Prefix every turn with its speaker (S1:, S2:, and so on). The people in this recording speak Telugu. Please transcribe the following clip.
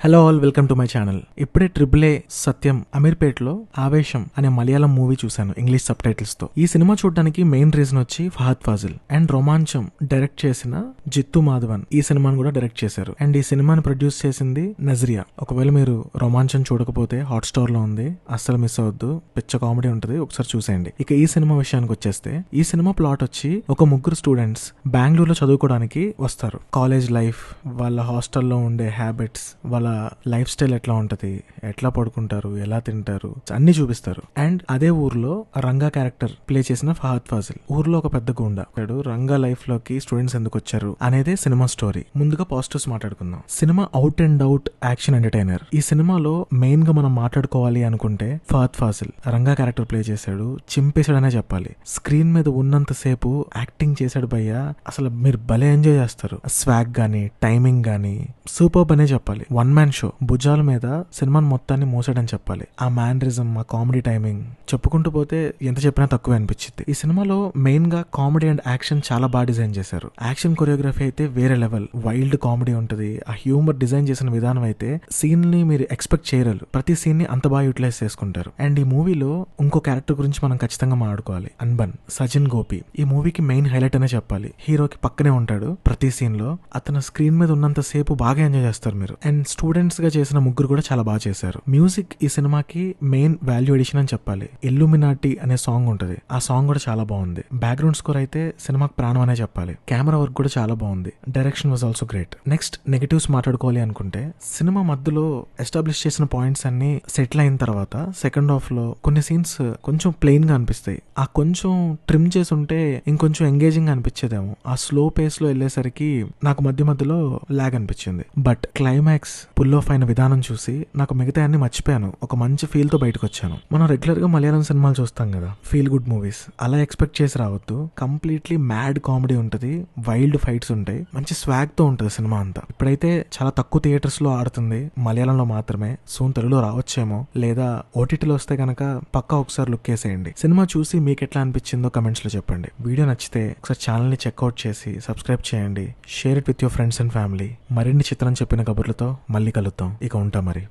S1: Hello all, welcome to my channel. ఇప్పుడే ట్రిపుల్ ఏ సత్యం అమీర్పేట్లో ఆవేశం అనే మలయాళం మూవీ చూశాను ఇంగ్లీష్ సబ్ టైటిల్స్ తో. ఈ సినిమా చూడడానికి మెయిన్ రీజన్ వచ్చి ఫహద్ ఫాజిల్ అండ్ రోమాంచం డైరెక్ట్ చేసిన జిత్తు మాధవన్ ఈ సినిమాని కూడా డైరెక్ట్ చేశారు. అండ్ ఈ సినిమాని ప్రొడ్యూస్ చేసింది నజరియా. ఒకవేళ మీరు రోమాంచం చూడకపోతే హాట్‌స్టార్ లో ఉంది, అస్సలు మిస్ అవద్దు. పిచ్చ కామెడీ ఉంటుంది, ఒకసారి చూసేయండి. ఇక ఈ సినిమా విషయానికి వచ్చేస్తే, ఈ సినిమా ప్లాట్ వచ్చి ఒక ముగ్గురు స్టూడెంట్స్ బెంగళూరులో చదువుకోవడానికి వస్తారు. కాలేజ్ లైఫ్, వాళ్ళ హాస్టల్లో ఉండే హ్యాబిట్స్, వాళ్ళ లైఫ్ స్టైల్ ఎట్లా ఉంటది, ఎట్లా పడుకుంటారు, ఎలా తింటారు అన్ని చూపిస్తారు. అండ్ అదే ఊర్లో రంగా క్యారెక్టర్ ప్లే చేసిన ఫహద్ ఫాజిల్ ఊర్లో ఒక పెద్ద గుండా. రంగా లైఫ్ లోకి స్టూడెంట్స్ ఎందుకు వచ్చారు అనేదే సినిమా స్టోరీ. ముందుగా పాజిటివ్స్ మాట్లాడుకుందాం. Cinema out and out action entertainer. ఈ సినిమాలో మెయిన్ గా మనం మాట్లాడుకోవాలి అనుకుంటే ఫహద్ ఫాజిల్ రంగా క్యారెక్టర్ ప్లే చేశాడు, చింపేశాడనే చెప్పాలి. స్క్రీన్ మీద ఉన్నంత సేపు యాక్టింగ్ చేశాడు భయ్యా, అసలు మీరు భలే ఎంజాయ్ చేస్తారు. స్వాగ్ గానీ టైమింగ్ గానీ సూపర్బ్ అనే చెప్పాలి. వన్ మ్యాన్ షో, భుజాల మీద సినిమాని మొత్తాన్ని మోసాడని చెప్పాలి. ఆ మ్యానరిజం, ఆ కామెడీ టైమింగ్ చెప్పుకుంటూ పోతే ఎంత చెప్పినా తక్కువే అనిపించింది. ఈ సినిమాలో మెయిన్ గా కామెడీ అండ్ యాక్షన్ చాలా బాగా డిజైన్ చేశారు. యాక్షన్ కొరియోగ్రఫీ అయితే వేరే లెవెల్, వైల్డ్ కామెడీ ఉంటది. ఆ హ్యూమర్ డిజైన్ చేసిన విధానం అయితే సీన్ ని మీరు ఎక్స్పెక్ట్ చేయరు. ప్రతి సీన్ ని అంత బాగా యూటిలైజ్ చేసుకుంటారు. అండ్ ఈ మూవీలో ఇంకో క్యారెక్టర్ గురించి మనం ఖచ్చితంగా మాట్లాడుకోవాలి, అన్బన్ సచిన్ గోపి. ఈ మూవీకి మెయిన్ హైలైట్ అనే చెప్పాలి. హీరోకి పక్కనే ఉంటాడు ప్రతి సీన్ లో. అతను స్క్రీన్ మీద ఉన్నంత సేపు బాగా ఎంజాయ్ చేస్తారు మీరు. అండ్ స్టూడెంట్స్ గా చేసిన ముగ్గురు కూడా చాలా బాగా చేశారు. మ్యూజిక్ ఈ సినిమాకి మెయిన్ వాల్యూ ఎడిషన్ అని చెప్పాలి. ఇల్లుమినాటి అనే సాంగ్ ఉంటది, ఆ సాంగ్ కూడా చాలా బాగుంది. బ్యాక్గ్రౌండ్ స్కోర్ అయితే సినిమాకి ప్రాణం అనే చెప్పాలి. కెమెరా వర్క్ కూడా చాలా బాగుంది. Direction was also great. Next negatives మాట్లాడుకోవాలి అనుకుంటే, సినిమా మధ్యలో ఎస్టాబ్లిష్ చేసిన పాయింట్స్ అన్ని సెటిల్ అయిన తర్వాత సెకండ్ హాఫ్ లో కొన్ని సీన్స్ కొంచెం ప్లెయిన్ గా అనిపిస్తాయి. ఆ కొంచెం ట్రిమ్ చేసి ఉంటే ఇంకొంచెం ఎంగేజింగ్ అనిపించేదేమో. ఆ స్లో పేస్ లో వెళ్ళేసరికి నాకు మధ్య మధ్యలో లాగ్ అనిపించింది. బట్ క్లైమాక్స్ పుల్ ఆఫ్ అయిన విధానం చూసి నాకు మిగతా అన్ని మర్చిపోయాను. ఒక మంచి ఫీల్ తో బయటకు వచ్చాను. మనం రెగ్యులర్ గా మలయాళం సినిమాలు చూస్తాం కదా, ఫీల్ గుడ్ మూవీస్, అలా ఎక్స్పెక్ట్ చేసి రావద్దు. కంప్లీట్లీ మ్యాడ్ కామెడీ ఉంటది, వైల్డ్ ఫైట్స్ ఉంటాయి, మంచి స్వాగ్ తో ఉంటది సినిమా అంతా. ఇప్పుడైతే చాలా తక్కువ థియేటర్స్ లో ఆడుతుంది, మలయాళంలో మాత్రమే. సూన్ తెలుగులో రావచ్చేమో, లేదా ఓటీటీలో వస్తే కనుక పక్కా ఒకసారి లుక్ వేసేయండి. సినిమా చూసి మీకు ఎట్లా అనిపించిందో కమెంట్స్ లో చెప్పండి. వీడియో నచ్చితే ఒకసారి ఛానల్ ని చెక్అవుట్ చేసి సబ్స్క్రైబ్ చేయండి. Share it with your friends and family. మరిన్ని చిత్రం చెప్పిన కబుర్లతో మళ్ళీ కలుద్దాం. ఇక ఉంటా మరి.